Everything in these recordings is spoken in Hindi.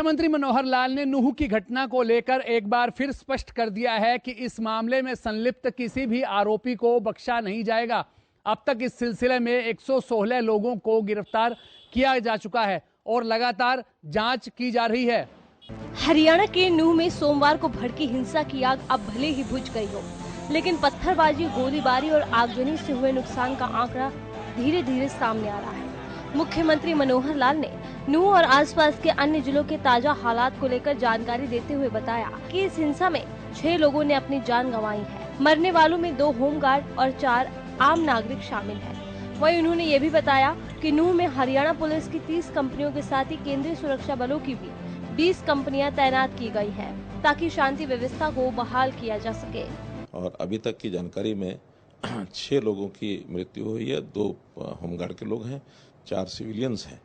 मुख्यमंत्री मनोहर लाल ने नूह की घटना को लेकर एक बार फिर स्पष्ट कर दिया है कि इस मामले में संलिप्त किसी भी आरोपी को बख्शा नहीं जाएगा। अब तक इस सिलसिले में 116 लोगों को गिरफ्तार किया जा चुका है और लगातार जांच की जा रही है। हरियाणा के नूह में सोमवार को भड़की हिंसा की आग अब भले ही बुझ गई हो, लेकिन पत्थरबाजी, गोलीबारी और आगजनी से हुए नुकसान का आंकड़ा धीरे धीरे सामने आ रहा है। मुख्यमंत्री मनोहर लाल ने नूह और आसपास के अन्य जिलों के ताजा हालात को लेकर जानकारी देते हुए बताया कि इस हिंसा में 6 लोगों ने अपनी जान गंवाई है। मरने वालों में 2 होमगार्ड और 4 आम नागरिक शामिल हैं। वहीं उन्होंने ये भी बताया कि नूह में हरियाणा पुलिस की 30 कंपनियों के साथ ही केंद्रीय सुरक्षा बलों की भी 20 कंपनियां तैनात की गई हैं, ताकि शांति व्यवस्था को बहाल किया जा सके। और अभी तक की जानकारी में 6 लोगों की मृत्यु हुई है, 2 होमगार्ड के लोग हैं, 4 सिविलियंस हैं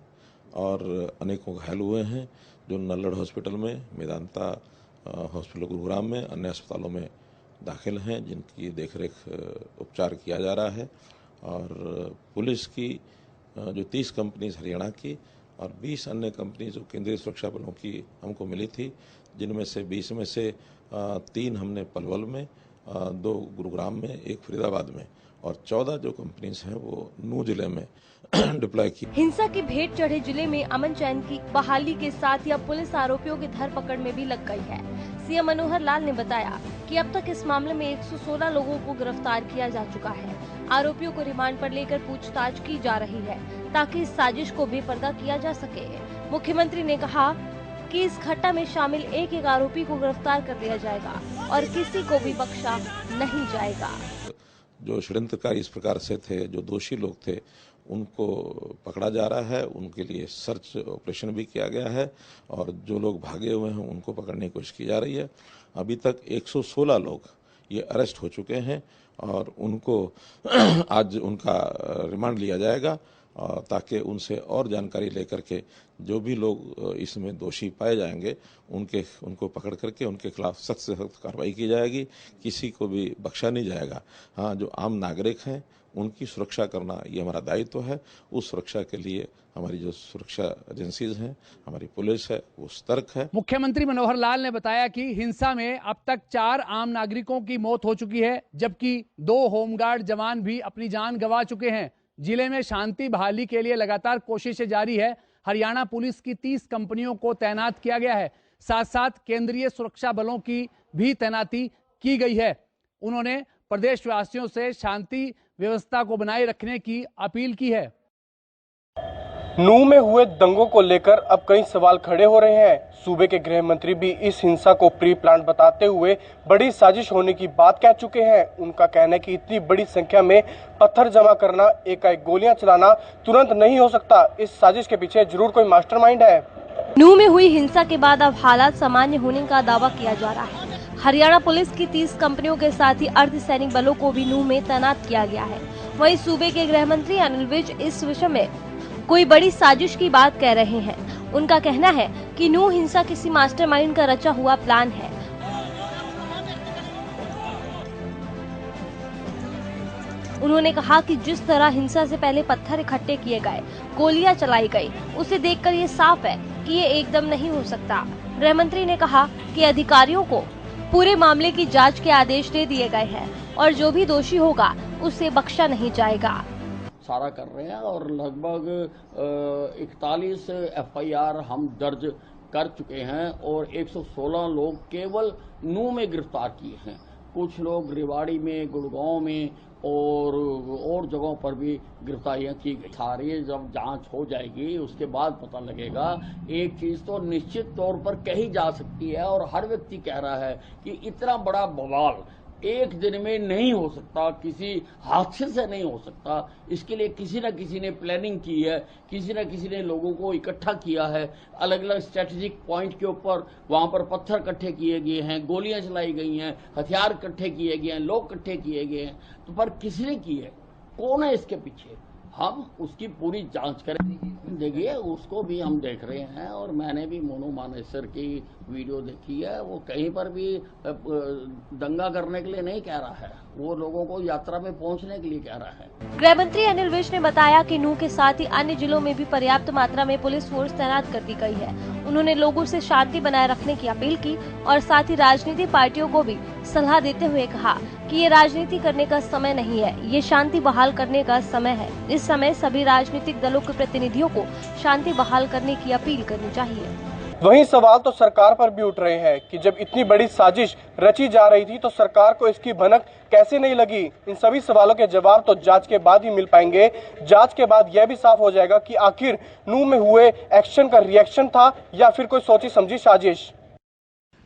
और अनेकों घायल हुए हैं, जो नल्लड़ हॉस्पिटल में, मेदांता हॉस्पिटल गुरुग्राम में, अन्य अस्पतालों में दाखिल हैं, जिनकी देखरेख उपचार किया जा रहा है। और पुलिस की जो 30 कंपनीज हरियाणा की और 20 अन्य कंपनी जो केंद्रीय सुरक्षा बलों की हमको मिली थी, जिनमें से 20 में से 3 हमने पलवल में, 2 गुरुग्राम में, 1 फरीदाबाद में और 14 जो कंपनीज हैं वो नूह जिले में डिप्लॉय की। हिंसा की भेंट चढ़े जिले में अमन चैन की बहाली के साथ ही अब पुलिस आरोपियों की धरपकड़ में भी लग गई है। सीएम मनोहर लाल ने बताया कि अब तक इस मामले में 116 लोगों को गिरफ्तार किया जा चुका है। आरोपियों को रिमांड पर लेकर पूछताछ की जा रही है, ताकि इस साजिश को बेपर्दा किया जा सके। मुख्यमंत्री ने कहा कि इस घटना में शामिल एक आरोपी को गिरफ्तार कर लिया जाएगा और किसी को भी बख्शा नहीं जाएगा। जो षड्यंत्रकारी इस प्रकार से थे, जो दोषी लोग थे, उनको पकड़ा जा रहा है। उनके लिए सर्च ऑपरेशन भी किया गया है और जो लोग भागे हुए हैं उनको पकड़ने की कोशिश की जा रही है। अभी तक 116 लोग ये अरेस्ट हो चुके हैं और उनको आज उनका रिमांड लिया जाएगा, ताकि उनसे और जानकारी लेकर के जो भी लोग इसमें दोषी पाए जाएंगे उनको पकड़ करके उनके खिलाफ सख्त से सख्त कार्रवाई की जाएगी। किसी को भी बख्शा नहीं जाएगा। हाँ, जो आम नागरिक हैं उनकी सुरक्षा करना ये हमारा दायित्व है। उस सुरक्षा के लिए हमारी जो सुरक्षा एजेंसीज हैं, हमारी पुलिस है, वो सतर्क है। मुख्यमंत्री मनोहर लाल ने बताया कि हिंसा में अब तक 4 आम नागरिकों की मौत हो चुकी है, जबकि 2 होमगार्ड जवान भी अपनी जान गंवा चुके हैं। जिले में शांति बहाली के लिए लगातार कोशिशें जारी है। हरियाणा पुलिस की 30 कंपनियों को तैनात किया गया है, साथ साथ केंद्रीय सुरक्षा बलों की भी तैनाती की गई है। उन्होंने प्रदेशवासियों से शांति व्यवस्था को बनाए रखने की अपील की है। नूह में हुए दंगों को लेकर अब कई सवाल खड़े हो रहे हैं। सूबे के गृह मंत्री भी इस हिंसा को प्री प्लान बताते हुए बड़ी साजिश होने की बात कह चुके हैं। उनका कहना है कि इतनी बड़ी संख्या में पत्थर जमा करना, एकाएक गोलियां चलाना तुरंत नहीं हो सकता। इस साजिश के पीछे जरूर कोई मास्टरमाइंड है। नूह में हुई हिंसा के बाद अब हालात सामान्य होने का दावा किया जा रहा है। हरियाणा पुलिस की 30 कंपनियों के साथ ही अर्धसैनिक बलों को भी नूह में तैनात किया गया है। वहीं सूबे के गृह मंत्री अनिल विज इस विषय में कोई बड़ी साजिश की बात कह रहे हैं। उनका कहना है कि नूह हिंसा किसी मास्टरमाइंड का रचा हुआ प्लान है। उन्होंने कहा कि जिस तरह हिंसा से पहले पत्थर इकट्ठे किए गए, गोलियां चलाई गई, उसे देखकर ये साफ है कि ये एकदम नहीं हो सकता। गृह मंत्री ने कहा कि अधिकारियों को पूरे मामले की जांच के आदेश दे दिए गए हैं और जो भी दोषी होगा उसे बख्शा नहीं जाएगा। सारा कर रहे हैं और लगभग 41 FIR हम दर्ज कर चुके हैं और 116 लोग केवल नूह में गिरफ्तार किए हैं। कुछ लोग रेवाड़ी में, गुड़गांव में और जगहों पर भी गिरफ्तारियां की गई। सारी जब जांच हो जाएगी उसके बाद पता लगेगा। एक चीज तो निश्चित तौर पर कही जा सकती है और हर व्यक्ति कह रहा है कि इतना बड़ा बवाल एक दिन में नहीं हो सकता, किसी हादसे से नहीं हो सकता। इसके लिए किसी न किसी ने प्लानिंग की है, किसी न किसी ने लोगों को इकट्ठा किया है। अलग अलग स्ट्रेटेजिक पॉइंट के ऊपर वहां पर पत्थर इकट्ठे किए गए हैं, गोलियां चलाई गई हैं, हथियार इकट्ठे किए गए हैं, लोग इकट्ठे किए गए हैं। तो पर किसने की है, कौन है इसके पीछे? हम उसकी पूरी जांच करेंगे। देखिए उसको भी हम देख रहे हैं और मैंने भी मोनू मानेसर की वीडियो देखी है। वो कहीं पर भी दंगा करने के लिए नहीं कह रहा है, वो लोगों को यात्रा में पहुंचने के लिए कह रहा है। गृह मंत्री अनिल विज ने बताया कि नूंह के साथ ही अन्य जिलों में भी पर्याप्त मात्रा में पुलिस फोर्स तैनात कर दी गई है। उन्होंने लोगों से शांति बनाए रखने की अपील की और साथ ही राजनीतिक पार्टियों को भी सलाह देते हुए कहा कि ये राजनीति करने का समय नहीं है, ये शांति बहाल करने का समय है। इस समय सभी राजनीतिक दलों के प्रतिनिधियों को शांति बहाल करने की अपील करनी चाहिए। वहीं सवाल तो सरकार पर भी उठ रहे हैं कि जब इतनी बड़ी साजिश रची जा रही थी तो सरकार को इसकी भनक कैसे नहीं लगी। इन सभी सवालों के जवाब तो जांच के बाद ही मिल पाएंगे। जांच के बाद यह भी साफ हो जाएगा कि आखिर नूंह में हुए एक्शन का रिएक्शन था या फिर कोई सोची समझी साजिश।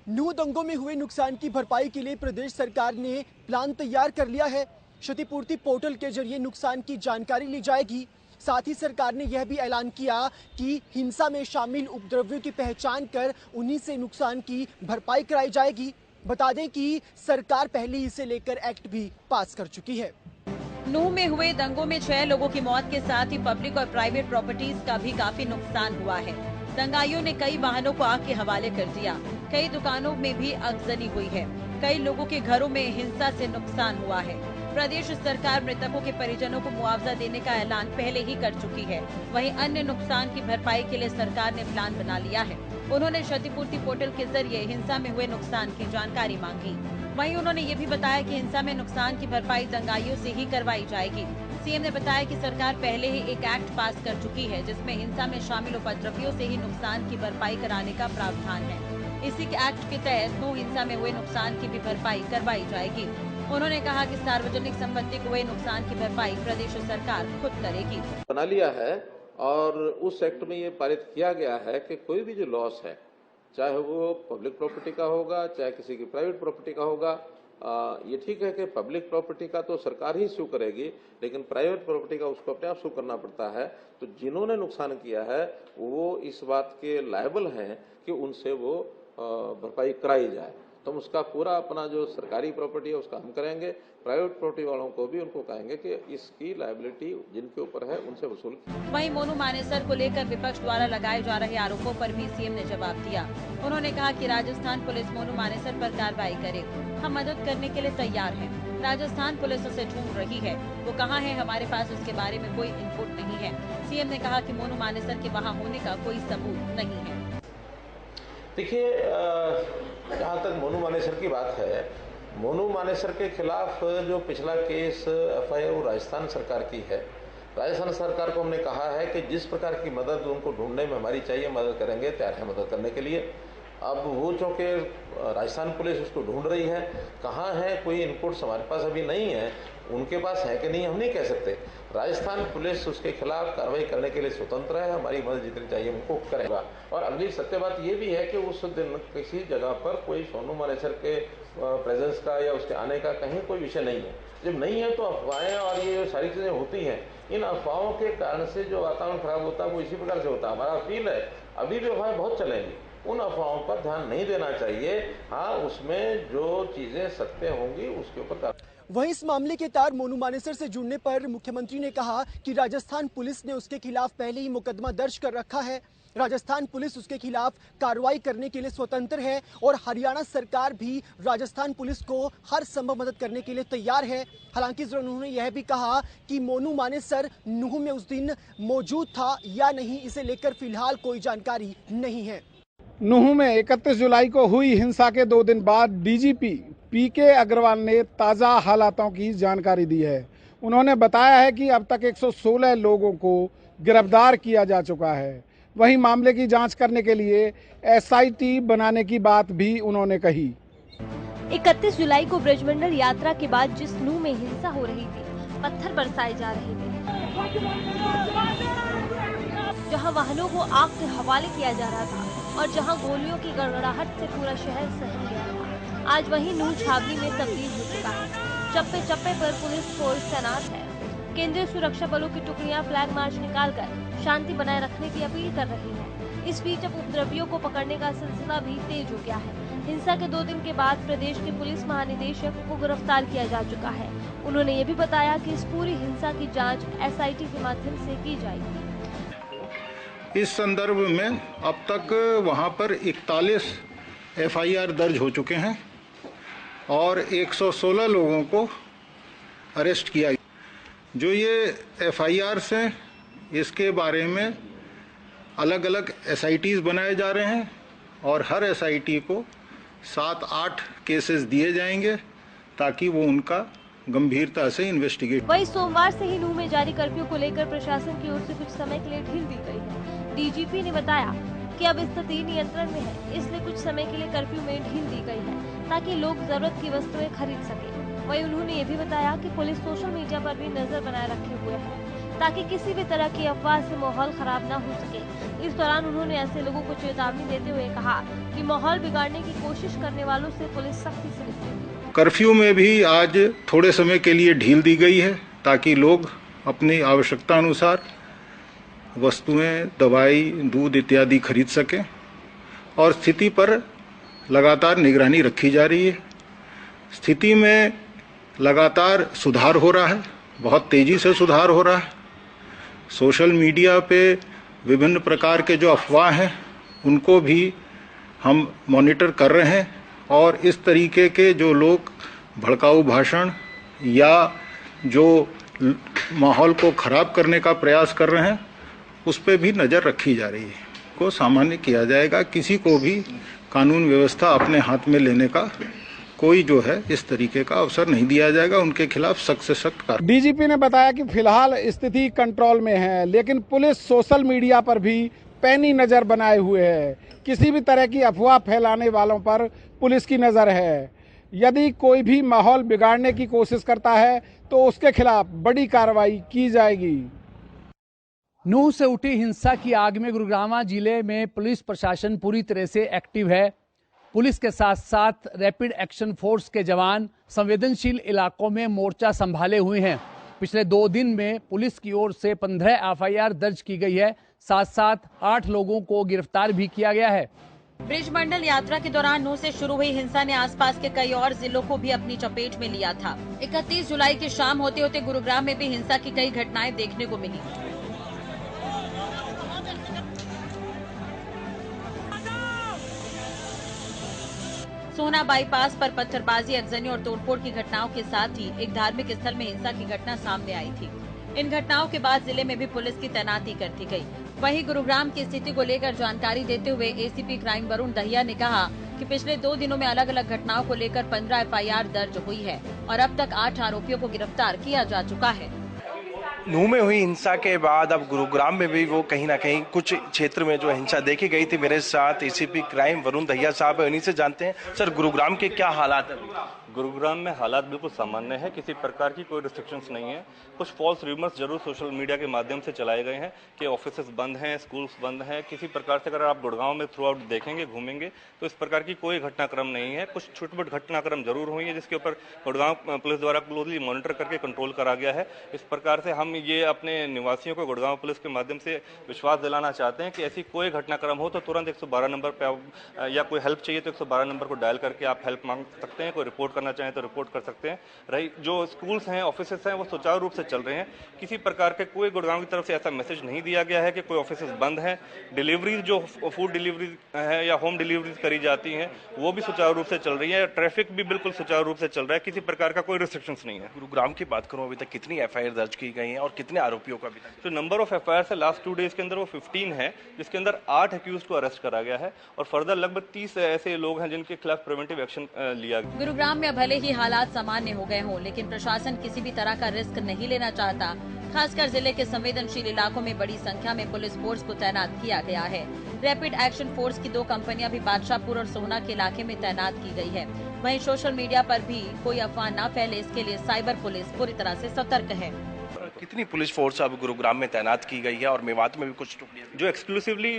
नूंह दंगों में हुए नुकसान की भरपाई के लिए प्रदेश सरकार ने प्लान तैयार कर लिया है। क्षतिपूर्ति पोर्टल के जरिए नुकसान की जानकारी ली जाएगी। साथ ही सरकार ने यह भी ऐलान किया कि हिंसा में शामिल उपद्रवियों की पहचान कर उन्हीं से नुकसान की भरपाई कराई जाएगी। बता दें कि सरकार पहले ही इसे लेकर एक्ट भी पास कर चुकी है। नूंह में हुए दंगों में 6 लोगों की मौत के साथ ही पब्लिक और प्राइवेट प्रॉपर्टीज का भी काफी नुकसान हुआ है। दंगाइयों ने कई वाहनों को आग के हवाले कर दिया, कई दुकानों में भी आगजनी हुई है, कई लोगों के घरों में हिंसा से नुकसान हुआ है। प्रदेश सरकार मृतकों के परिजनों को मुआवजा देने का ऐलान पहले ही कर चुकी है। वहीं अन्य नुकसान की भरपाई के लिए सरकार ने प्लान बना लिया है। उन्होंने क्षतिपूर्ति पोर्टल के जरिए हिंसा में हुए नुकसान की जानकारी मांगी। वहीं उन्होंने ये भी बताया कि हिंसा में नुकसान की भरपाई दंगाइयों से ही करवाई जाएगी। सीएम ने बताया कि सरकार पहले ही एक एक्ट पास कर चुकी है जिसमें हिंसा में शामिल उपद्रवियों से ही नुकसान की भरपाई कराने का प्रावधान है। इसी के एक्ट के तहत नूंह हिंसा में हुए नुकसान की भी भरपाई करवाई जाएगी। उन्होंने कहा कि सार्वजनिक संपत्ति को हुए नुकसान की भरपाई प्रदेश सरकार खुद करेगी। बना लिया है और उस एक्ट में ये पारित किया गया है कि कोई भी जो लॉस है, चाहे वो पब्लिक प्रॉपर्टी का होगा, चाहे किसी की प्राइवेट प्रॉपर्टी का होगा, ये ठीक है कि पब्लिक प्रॉपर्टी का तो सरकार ही इशू करेगी, लेकिन प्राइवेट प्रॉपर्टी का उसको अपने आप इशू करना पड़ता है। तो जिन्होंने नुकसान किया है वो इस बात के लायबल हैं कि उनसे वो भरपाई कराई जाए। तो हम उसका पूरा अपना जो सरकारी प्रॉपर्टी है उसका हम करेंगे। प्राइवेट प्रॉपर्टी वालों को भी उनको कहेंगे कि इसकी लायबिलिटी जिनके ऊपर है उनसे वसूल। वहीं मोनू मानेसर को लेकर विपक्ष द्वारा लगाए जा रहे आरोपों पर भी सीएम ने जवाब दिया। उन्होंने कहा कि राजस्थान पुलिस मोनू मानेसर पर कार्रवाई करे, हम मदद करने के लिए तैयार हैं। राजस्थान पुलिस उसे ढूंढ रही है, वो कहाँ है हमारे पास उसके बारे में कोई इनपुट नहीं है। सीएम ने कहा कि मोनू मानेसर के वहाँ होने का कोई सबूत नहीं है। देखिए, जहाँ तक मोनू मानेसर की बात है, मोनू मानेसर के खिलाफ जो पिछला केस एफआईआर वो राजस्थान सरकार की है। राजस्थान सरकार को हमने कहा है कि जिस प्रकार की मदद उनको ढूंढने में हमारी चाहिए मदद करेंगे, तैयार है मदद करने के लिए। अब वो चूँकि राजस्थान पुलिस उसको ढूंढ रही है, कहाँ है कोई इनपुट्स हमारे पास अभी नहीं है, उनके पास है कि नहीं हम नहीं कह सकते। राजस्थान पुलिस उसके खिलाफ कार्रवाई करने के लिए स्वतंत्र है, हमारी मदद जितनी चाहिए उनको करेगा। और अगली सत्य बात ये भी है कि उस दिन किसी जगह पर कोई सोनू मानेसर के प्रेजेंस का या उसके आने का कहीं कोई विषय नहीं है। जब नहीं है तो अफवाहें और ये जो सारी चीज़ें होती हैं, इन अफवाहों के कारण से जो वातावरण खराब होता है वो इसी प्रकार से होता है। हमारा अपील है, अभी भी अफवाहें बहुत चलेंगी, उन अफवाहों पर ध्यान नहीं देना चाहिए। हाँ, उसमें जो चीज़ें सत्य होंगी उसके ऊपर। वहीं इस मामले के तार मोनू मानेसर से जुड़ने पर मुख्यमंत्री ने कहा कि राजस्थान पुलिस ने उसके खिलाफ पहले ही मुकदमा दर्ज कर रखा है। राजस्थान पुलिस उसके खिलाफ कार्रवाई करने के लिए स्वतंत्र है और हरियाणा सरकार भी राजस्थान पुलिस को हर संभव मदद करने के लिए तैयार है। हालांकि उन्होंने यह भी कहा कि मोनू मानेसर नूंह में उस दिन मौजूद था या नहीं, इसे लेकर फिलहाल कोई जानकारी नहीं है। नूंह में 31 जुलाई को हुई हिंसा के 2 दिन बाद डीजीपी पीके अग्रवाल ने ताज़ा हालातों की जानकारी दी है। उन्होंने बताया है कि अब तक 116 लोगों को गिरफ्तार किया जा चुका है। वहीं मामले की जांच करने के लिए एसआईटी बनाने की बात भी उन्होंने कही। 31 जुलाई को ब्रजमंडल यात्रा के बाद जिस नूंह में हिंसा हो रही थी, पत्थर बरसाए जा रहे थे, जहां वाहनों को आग के हवाले किया जा रहा था और जहां गोलियों की गड़गड़ाहट से पूरा शहर सहम गया था, आज वही नूंह छावनी में तब्दील हो चुका है। चप्पे चप्पे पर पुलिस फोर्स तैनात है। केंद्रीय सुरक्षा बलों की टुकड़ियां फ्लैग मार्च निकालकर शांति बनाए रखने की अपील कर रही हैं। इस बीच अब उपद्रवियों को पकड़ने का सिलसिला भी तेज हो गया है। हिंसा के 2 दिन के बाद प्रदेश के पुलिस महानिदेशक को गिरफ्तार किया जा चुका है। उन्होंने ये भी बताया कि इस पूरी हिंसा की जांच SIT के माध्यम से की जाएगी। इस संदर्भ में अब तक वहां पर 41 FIR दर्ज हो चुके हैं और 116 लोगों को अरेस्ट किया। जो ये FIRs हैं, इसके बारे में अलग अलग SITs बनाए जा रहे हैं और हर SIT को 7-8 केसेस दिए जाएंगे ताकि वो उनका गंभीरता से इन्वेस्टिगेट। वहीं सोमवार से ही नूह में जारी कर्फ्यू को लेकर प्रशासन की ओर से कुछ समय के लिए ढील दी गई है। DGP ने बताया कि अब स्थिति नियंत्रण में है, इसलिए कुछ समय के लिए कर्फ्यू में ढील दी गई है ताकि लोग जरूरत की वस्तुएं खरीद सकें। वहीं उन्होंने ये भी बताया कि पुलिस सोशल मीडिया पर भी नजर बनाए रखे हुए है ताकि किसी भी तरह की अफवाह से माहौल खराब न हो सके। इस दौरान उन्होंने ऐसे लोगों को चेतावनी देते हुए कहा कि माहौल बिगाड़ने की कोशिश करने वालों से पुलिस सख्ती से निपटेगी। कर्फ्यू में भी आज थोड़े समय के लिए ढील दी गई है ताकि लोग अपनी आवश्यकता अनुसार वस्तुएं, दवाई, दूध इत्यादि खरीद सकें और स्थिति पर लगातार निगरानी रखी जा रही है। स्थिति में लगातार सुधार हो रहा है, बहुत तेजी से सुधार हो रहा है। सोशल मीडिया पे विभिन्न प्रकार के जो अफवाह हैं उनको भी हम मॉनिटर कर रहे हैं और इस तरीके के जो लोग भड़काऊ भाषण या जो माहौल को खराब करने का प्रयास कर रहे हैं उस पे भी नज़र रखी जा रही है। को सामान्य किया जाएगा, किसी को भी कानून व्यवस्था अपने हाथ में लेने का कोई जो है इस तरीके का अवसर नहीं दिया जाएगा। उनके खिलाफ सख्त से सख्त कार्रवाई। DGP ने बताया कि फिलहाल स्थिति कंट्रोल में है, लेकिन पुलिस सोशल मीडिया पर भी पैनी नजर बनाए हुए है। किसी भी तरह की अफवाह फैलाने वालों पर पुलिस की नजर है। यदि कोई भी माहौल बिगाड़ने की कोशिश करता है तो उसके खिलाफ बड़ी कार्रवाई की जाएगी। नूह से उठी हिंसा की आग में गुरुग्राम जिले में पुलिस प्रशासन पूरी तरह से एक्टिव है। पुलिस के साथ साथ रैपिड एक्शन फोर्स के जवान संवेदनशील इलाकों में मोर्चा संभाले हुए हैं। पिछले 2 दिन में पुलिस की ओर से 15 FIR दर्ज की गई है, साथ साथ 8 लोगों को गिरफ्तार भी किया गया है। ब्रिज मंडल यात्रा के दौरान नूह से शुरू हुई हिंसा ने आसपास के कई और जिलों को भी अपनी चपेट में लिया था। 31 जुलाई की शाम होते होते गुरुग्राम में भी हिंसा की कई घटनाएं देखने को मिली। सोहना बाईपास पर पत्थरबाजी, अगजनी और तोड़फोड़ की घटनाओं के साथ ही एक धार्मिक स्थल में हिंसा की घटना सामने आई थी। इन घटनाओं के बाद जिले में भी पुलिस की तैनाती कर दी गई। वहीं गुरुग्राम की स्थिति को लेकर जानकारी देते हुए ACP क्राइम वरुण दहिया ने कहा कि पिछले 2 दिनों में अलग अलग घटनाओं को लेकर 15 FIR दर्ज हुई है और अब तक 8 आरोपियों को गिरफ्तार किया जा चुका है। नूह में हुई हिंसा के बाद अब गुरुग्राम में भी वो कहीं ना कहीं कुछ क्षेत्र में जो हिंसा देखी गई थी। मेरे साथ ACP क्राइम वरुण दहिया साहब है, उन्हीं से जानते हैं। सर, गुरुग्राम के क्या हालात है? गुरुग्राम में हालात बिल्कुल सामान्य है, किसी प्रकार की कोई रिस्ट्रिक्शंस नहीं है। कुछ फॉल्स रूमर्स जरूर सोशल मीडिया के माध्यम से चलाए गए हैं कि ऑफिसेस बंद हैं, स्कूल्स बंद हैं। किसी प्रकार से अगर आप गुड़गांव में थ्रू आउट देखेंगे, घूमेंगे तो इस प्रकार की कोई घटनाक्रम नहीं है। कुछ छोटे-मोटे घटनाक्रम जरूर हुई है जिसके ऊपर गुड़गांव पुलिस द्वारा क्लोजली मॉनिटर करके कंट्रोल करा गया है। इस प्रकार से हम ये अपने निवासियों को गुड़गांव पुलिस के माध्यम से विश्वास दिलाना चाहते हैं कि ऐसी कोई घटनाक्रम हो तो तुरंत 112 नंबर पर या कोई हेल्प चाहिए तो 112 नंबर को डायल करके आप हेल्प मांग सकते हैं। कोई रिपोर्ट करना चाहें तो रिपोर्ट कर सकते हैं। रही जो स्कूल्स हैं, ऑफिसेस हैं, वो सुचारू रूप से चल रहे हैं। किसी प्रकार के कोई गुड़गांव की तरफ से ऐसा मैसेज नहीं दिया गया है कि कोई ऑफिसेस बंद हैं। डिलीवरीज जो फूड डिलीवरी है या होम डिलीवरीज करी जाती हैं वो भी सुचारू रूप से चल रही है। ट्रैफिक भी बिल्कुल सुचारू रूप से चल रहा है। किसी प्रकार का कोई रिस्ट्रिक्शंस नहीं है। गुरुग्राम की बात करूं, अभी तक कितनी FIR दर्ज की गई हैं और कितने आरोपियों का अभी तक? जो नंबर ऑफ FIR है लास्ट 2 डेज के अंदर वो 15 है, जिसके अंदर 8 एक्यूज को अरेस्ट करा गया है और फर्दर लगभग 30 ऐसे लोग हैं जिनके खिलाफ प्रिवेंटिव एक्शन लिया गया। गुरुग्राम में भले ही हालात सामान्य हो गए हों, लेकिन प्रशासन किसी भी तरह का रिस्क नहीं लेना चाहता। खासकर जिले के संवेदनशील इलाकों में बड़ी संख्या में पुलिस फोर्स को तैनात किया गया है। रैपिड एक्शन फोर्स की 2 कंपनियां भी बादशाहपुर और सोहना के इलाके में तैनात की गई है। वहीं सोशल मीडिया पर भी कोई अफवाह न फैले, इसके लिए साइबर पुलिस पूरी तरह से सतर्क है। कितनी पुलिस फोर्स अब गुरुग्राम में तैनात की गई है और मेवात में भी कुछ टुकड़ियां जो एक्सक्लूसिवली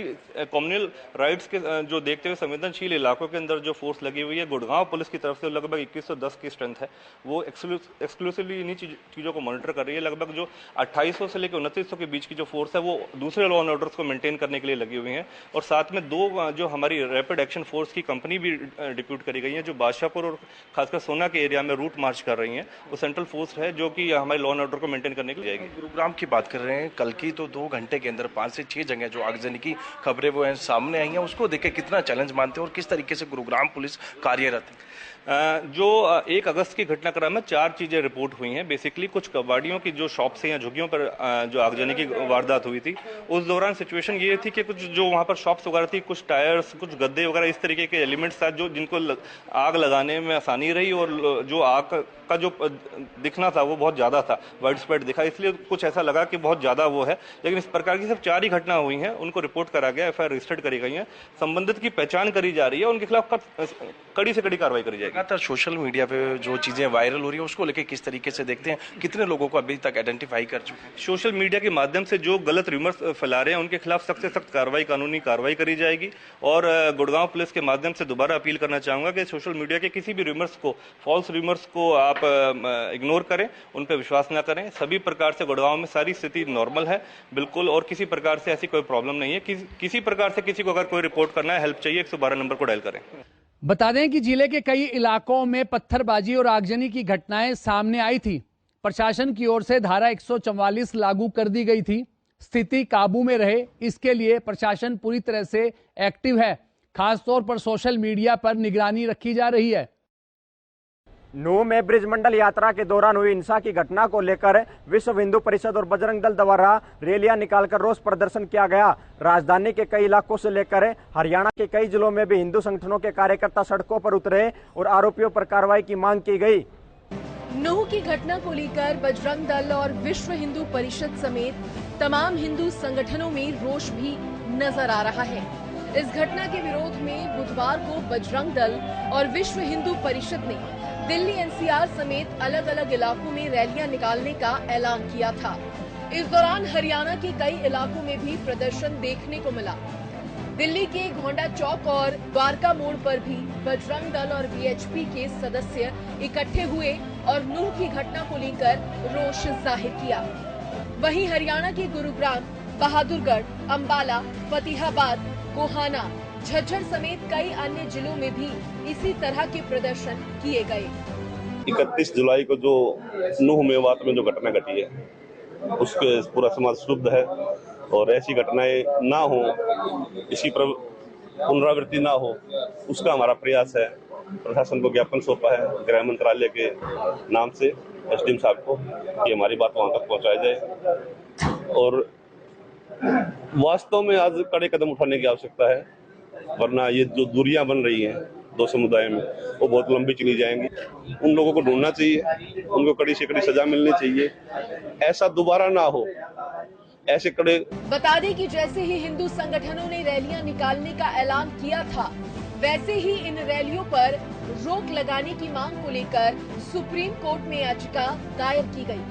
कम्युनल राइट्स के जो देखते हुए संवेदनशील इलाकों के अंदर जो फोर्स लगी हुई है, गुड़गांव पुलिस की तरफ से लगभग 2110 की स्ट्रेंथ है, वो एक्सक्लूसिवली इन्हीं चीज़ों को मॉनिटर कर रही है। लगभग जो 2800 से लेकर 2900 के बीच की जो फोर्स है वो दूसरे लॉ एंड ऑर्डर्स को मेंटेन करने के लिए लगी हुई है। और साथ में 2 जो हमारी रैपिड एक्शन फोर्स की कंपनी भी डिप्यूट करी गई है, जो बादशाहपुर और खासकर सोना के एरिया में रूट मार्च कर रही है। वो सेंट्रल फोर्स है जो कि हमारे लॉ एंड ऑर्डर को मेंटेन करने के लिए जाएगी। गुरुग्राम की बात कर रहे हैं, कल की तो 2 घंटे के अंदर 5 से 6 जगह जो आगजनी की खबरें वो हैं सामने आई हैं, उसको देख के कितना चैलेंज मानते हैं और किस तरीके से गुरुग्राम पुलिस कार्यरत है? जो 1 अगस्त की घटनाक्रम में 4 चीजें रिपोर्ट हुई हैं। बेसिकली कुछ कबाड़ियों की जो शॉप से या झुग्गियों पर जो आगजनी की वारदात हुई थी, उस दौरान सिचुएशन ये थी कि कुछ जो वहां पर शॉप्स वगैरह थी, कुछ टायर्स, कुछ गद्दे वगैरह इस तरीके के एलिमेंट्स था जो जिनको आग लगाने में आसानी रही, और जो आग का जो दिखना था वो बहुत ज्यादा था, वाइड स्प्रेड दिखा, इसलिए कुछ ऐसा लगा कि बहुत ज्यादा वो है। लेकिन इस प्रकार की सिर्फ 4 ही घटना हुई हैं, उनको रिपोर्ट करा गया, FIR रजिस्टर्ड करी गई है, संबंधित की पहचान करी जा रही है, उनके खिलाफ कड़ी से कड़ी कार्रवाई करी जाएगी। लगातार सोशल मीडिया पे जो चीजें वायरल हो रही है उसको लेके किस तरीके से देखते हैं, कितने लोगों को अभी तक आइडेंटिफाई कर चुके हैं? सोशल मीडिया के माध्यम से जो गलत रूमर्स फैला रहे हैं उनके खिलाफ सख्त से सख्त कार्रवाई, कानूनी कार्रवाई करी जाएगी। और गुड़गांव पुलिस के माध्यम से दोबारा अपील करना चाहूंगा कि सोशल मीडिया के किसी भी रूमर्स को, फॉल्स रूमर्स को आप इग्नोर करें, उन पर विश्वास न करें। सभी प्रकार से गुड़गांव में सारी स्थिति नॉर्मल है बिल्कुल, और किसी प्रकार से ऐसी कोई प्रॉब्लम नहीं है। किसी प्रकार से किसी को अगर कोई रिपोर्ट करना है, हेल्प चाहिए, 112 नंबर को डायल करें। बता दें कि जिले के कई इलाकों में पत्थरबाजी और आगजनी की घटनाएं सामने आई थी। प्रशासन की ओर से धारा 144 लागू कर दी गई थी। स्थिति काबू में रहे, इसके लिए प्रशासन पूरी तरह से एक्टिव है। खासतौर पर सोशल मीडिया पर निगरानी रखी जा रही है। नूह में ब्रिजमंडल यात्रा के दौरान हुई हिंसा की घटना को लेकर विश्व हिंदू परिषद और बजरंग दल द्वारा रैलियां निकालकर रोष प्रदर्शन किया गया। राजधानी के कई इलाकों से लेकर हरियाणा के कई जिलों में भी हिंदू संगठनों के कार्यकर्ता सड़कों पर उतरे और आरोपियों पर कार्रवाई की मांग की गई। नूह की घटना को लेकर बजरंग दल और विश्व हिंदू परिषद समेत तमाम हिंदू संगठनों में रोष भी नजर आ रहा है। इस घटना के विरोध में बुधवार को बजरंग दल और विश्व हिंदू परिषद ने दिल्ली NCR समेत अलग अलग इलाकों में रैलियां निकालने का ऐलान किया था। इस दौरान हरियाणा के कई इलाकों में भी प्रदर्शन देखने को मिला। दिल्ली के घोंडा चौक और द्वारका मोड़ पर भी बजरंग दल और VHP के सदस्य इकट्ठे हुए और नूह की घटना को लेकर रोष जाहिर किया। वहीं हरियाणा के गुरुग्राम, बहादुरगढ़, अंबाला, फतेहाबाद, गोहाना, झज्जर समेत कई अन्य जिलों में भी इसी तरह के प्रदर्शन किए गए। 31 जुलाई को जो नूह मेवात में जो घटना घटी है, उसके पूरा समाज शुद्ध है और ऐसी घटनाएं ना हो, इसी पर पुनरावृत्ति ना हो, उसका हमारा प्रयास है। प्रशासन को ज्ञापन सौंपा है गृह मंत्रालय के नाम से SDM साहब को कि हमारी बात वहां तक पहुंचाई जाए। और वास्तव में आज कड़े कदम उठाने की आवश्यकता है, वरना ये जो दूरियां बन रही हैं 2 समुदाय में, वो बहुत लंबी चली जाएंगी। उन लोगों को ढूंढना चाहिए, उनको कड़ी से कड़ी सजा मिलनी चाहिए, ऐसा दोबारा ना हो। ऐसे कड़े बता दें कि जैसे ही हिंदू संगठनों ने रैलियां निकालने का ऐलान किया था, वैसे ही इन रैलियों पर रोक लगाने की मांग को लेकर सुप्रीम कोर्ट में याचिका दायर की गई।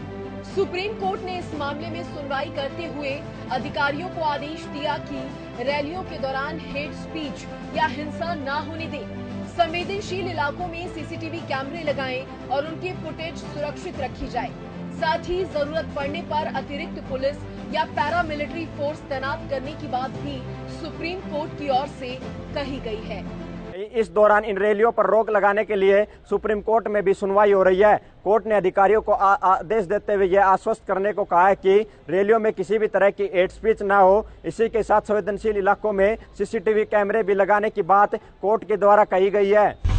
सुप्रीम कोर्ट ने इस मामले में सुनवाई करते हुए अधिकारियों को आदेश दिया कि रैलियों के दौरान हेट स्पीच या हिंसा न होने दें। संवेदनशील इलाकों में CCTV कैमरे लगाएं और उनकी फुटेज सुरक्षित रखी जाए। साथ ही जरूरत पड़ने पर अतिरिक्त पुलिस या पैरामिलिट्री फोर्स तैनात करने की बात भी सुप्रीम कोर्ट की ओर से कही गई है। इस दौरान इन रैलियों पर रोक लगाने के लिए सुप्रीम कोर्ट में भी सुनवाई हो रही है। कोर्ट ने अधिकारियों को आदेश देते हुए यह आश्वस्त करने को कहा है कि रैलियों में किसी भी तरह की हेट स्पीच ना हो। इसी के साथ संवेदनशील इलाकों में CCTV कैमरे भी लगाने की बात कोर्ट के द्वारा कही गई है।